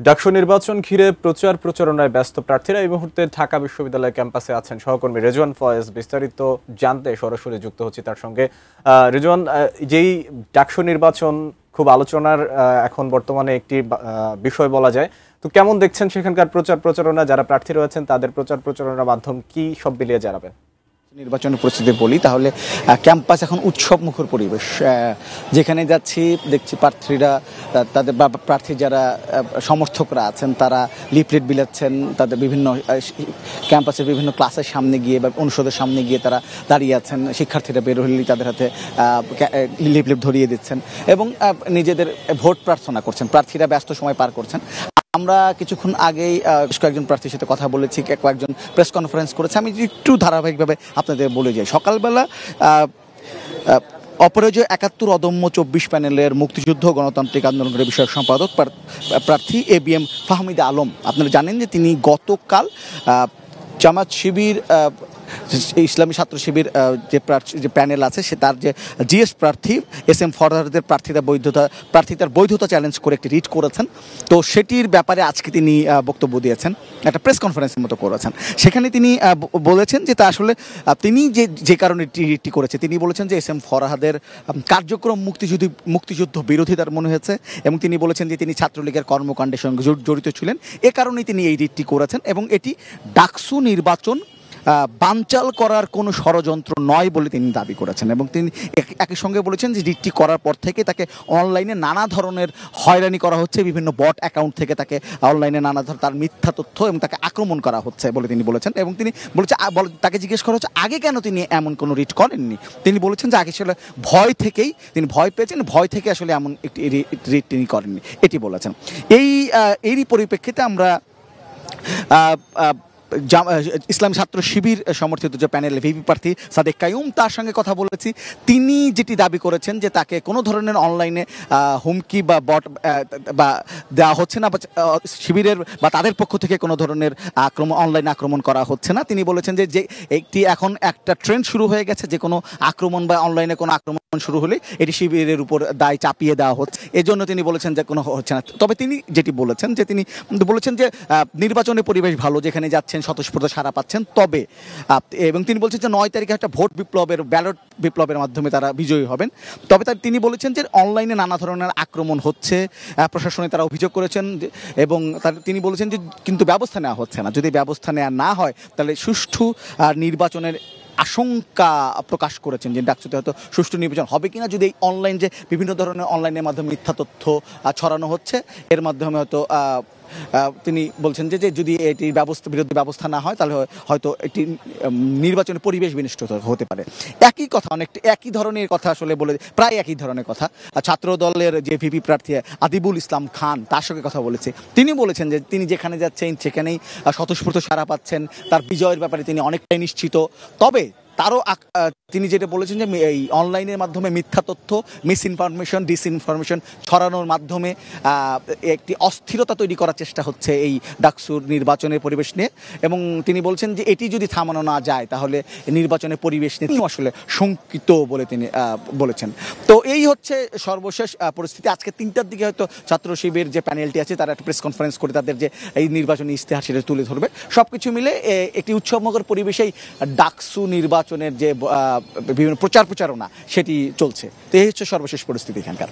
ডাকসু নির্বাচন ঘিরে প্রচার প্রচারণায় ব্যস্ত প্রার্থীরা এই মুহূর্তে ঢাকা বিশ্ববিদ্যালয় ক্যাম্পাসে আছেন সহকর্মী রেজওয়ান ফয়েজ। বিস্তারিত জানতে সরাসরি যুক্ত হচ্ছি তার সঙ্গে। রেজওয়ান, যেই ডাকসু নির্বাচন খুব আলোচনার এখন বর্তমানে একটি বিষয় বলা যায়, তো কেমন দেখছেন সেখানকার প্রচার প্রচারণা, যারা প্রার্থী রয়েছেন তাদের প্রচার প্রচারণার মাধ্যম কি সব বিলিয়ে জানাবেন? নির্বাচনের পরিস্থিতি বলি তাহলে ক্যাম্পাস এখন উৎসব মুখর পরিবেশ। যেখানে যাচ্ছি দেখছি প্রার্থীরা তাদের প্রার্থী যারা সমর্থকরা আছেন তারা লিফলেট বিলাচ্ছেন, তাদের বিভিন্ন ক্যাম্পাসের বিভিন্ন ক্লাসের সামনে গিয়ে বা অনুষদের সামনে গিয়ে তারা দাঁড়িয়ে আছেন। শিক্ষার্থীরা বের হলেই তাদের হাতে লিফলেট ধরিয়ে দিচ্ছেন এবং নিজেদের ভোট প্রার্থনা করছেন। প্রার্থীরা ব্যস্ত সময় পার করছেন। আমরা কিছুক্ষণ আগেই কয়েকজন প্রার্থীর সাথে কথা বলেছি, কয়েকজন প্রেস কনফারেন্স করেছে। আমি একটু ধারাবাহিকভাবে আপনাদের বলে যাই। সকালবেলা অপরাজয় ৭১ অদম্য ২৪ প্যানেলের মুক্তিযুদ্ধ গণতান্ত্রিক আন্দোলনের বিষয়ক সম্পাদক প্রার্থী ABM ফাহমিদা আলম, আপনারা জানেন যে তিনি গতকাল জামাত শিবির ইসলামী ছাত্র শিবির যে প্যানেল আছে সে তার যে জিএস প্রার্থী SM ফরহাদের প্রার্থিতার বৈধতা চ্যালেঞ্জ করে একটি রিট করেছেন। তো সেটির ব্যাপারে আজকে তিনি বক্তব্য দিয়েছেন, একটা প্রেস কনফারেন্সের মতো করেছেন। সেখানে তিনি বলেছেন যে তা আসলে তিনি যে কারণে রিটটি করেছে, তিনি বলেছেন যে SM ফরহাদের কার্যক্রম মুক্তিযুদ্ধ বিরোধী তার মনে হয়েছে এবং তিনি বলেছেন যে তিনি ছাত্রলীগের কর্মকাণ্ডের সঙ্গে জড়িত ছিলেন। এ কারণেই তিনি এই রিটটি করেছেন এবং এটি ডাকসু নির্বাচন বানচাল করার কোনো ষড়যন্ত্র নয় বলে তিনি দাবি করেছেন এবং তিনি একই সঙ্গে বলেছেন যে রিটটি করার পর থেকে তাকে অনলাইনে নানা ধরনের হয়রানি করা হচ্ছে, বিভিন্ন বট অ্যাকাউন্ট থেকে তাকে অনলাইনে নানা ধরনের তার মিথ্যা তথ্য এবং তাকে আক্রমণ করা হচ্ছে বলে তিনি বলেছেন। এবং তিনি বলেছেন, তাকে জিজ্ঞেস করা হচ্ছে আগে কেন তিনি এমন কোনো রিট করেননি। তিনি বলেছেন যে আগে আসলে ভয় থেকেই তিনি ভয় পেয়েছেন, ভয় থেকে আসলে এমন একটি রিট তিনি করেননি, এটি বলেছেন। এরই পরিপ্রেক্ষিতে আমরা ইসলামী ছাত্র শিবির সমর্থিত যে প্যানেল ভিপি প্রার্থী সাদেক কাইয়ুম, তার সঙ্গে কথা বলেছি। তিনি যেটি দাবি করেছেন যে তাকে কোনো ধরনের অনলাইনে হুমকি বা বট বা দেওয়া হচ্ছে না, শিবিরের বা তাদের পক্ষ থেকে কোনো ধরনের অনলাইনে আক্রমণ করা হচ্ছে না। তিনি বলেছেন যে এখন একটা ট্রেন্ড শুরু হয়ে গেছে, যে কোনো আক্রমণ বা অনলাইনে কোনো আক্রমণ শুরু হলে এটি শিবিরের উপর দায় চাপিয়ে দেওয়া হচ্ছে। এজন্য তিনি বলেছেন যে কোনো হচ্ছে না। তবে তিনি যেটি বলেছেন যে তিনি বলেছেন যে নির্বাচনের পরিবেশ ভালো, যেখানে যাচ্ছেন স্বতঃস্ফূর্ত সাড়া পাচ্ছেন। তবে এবং তিনি বলছেন যে ৯ তারিখে একটা ভোট বিপ্লবের ব্যালট বিপ্লবের মাধ্যমে তারা বিজয়ী হবেন। তবে তিনি বলেছেন যে অনলাইনে নানা ধরনের আক্রমণ হচ্ছে, প্রশাসনে তারা অভিযোগ করেছেন এবং তিনি বলেছেন যে কিন্তু ব্যবস্থা নেওয়া হচ্ছে না। যদি ব্যবস্থা নেওয়া না হয় তাহলে সুষ্ঠু নির্বাচনের আশঙ্কা প্রকাশ করেছেন যে ডাকসুতে হয়তো সুষ্ঠু নির্বাচন হবে কিনা, যদি এই অনলাইন যে বিভিন্ন ধরনের অনলাইনের মাধ্যমে মিথ্যা তথ্য ছড়ানো হচ্ছে এর মাধ্যমে হয়তো তিনি বলছেন যে যদি এটি বিরোধী ব্যবস্থা না হয় তাহলে হয়তো একটি নির্বাচনের পরিবেশ বিনষ্ট হতে পারে। একই কথা, অনেকটা একই ধরনের কথা আসলে বলে, প্রায় একই ধরনের কথা ছাত্র দলের যে ভিপি প্রার্থী আদিবুল ইসলাম খান, তার সঙ্গে কথা বলেছে। তিনি বলেছেন যে তিনি যেখানে যাচ্ছেন সেখানেই স্বতঃস্ফূর্ত সাড়া পাচ্ছেন, তার বিজয়ের ব্যাপারে তিনি অনেকটাই নিশ্চিত। তবে তারও তিনি যেটা বলেছেন যে এই অনলাইনের মাধ্যমে মিথ্যা তথ্য, মিসইনফরমেশন, ডিসইনফরমেশন ছড়ানোর মাধ্যমে একটি অস্থিরতা তৈরি করার চেষ্টা হচ্ছে এই ডাকসুর নির্বাচনের পরিবেশ নিয়ে। এবং তিনি বলছেন যে এটি যদি থামানো না যায় তাহলে নির্বাচনের পরিবেশ নিয়ে তিনি আসলে শঙ্কিত বলে তিনি বলেছেন। তো এই হচ্ছে সর্বশেষ পরিস্থিতি। আজকে ৩টার দিকে হয়তো ছাত্র শিবির যে প্যানেলটি আছে তারা একটা প্রেস কনফারেন্স করে তাদের যে এই নির্বাচনী ইশতেহার সেটা তুলে ধরবে। সব কিছু মিলে একটি উৎসবমুখর পরিবেশেই ডাকসু নির্বাচনের যে বিভিন্ন প্রচারণা সেটি চলছে। তো এই হচ্ছে সর্বশেষ পরিস্থিতি এখানকার।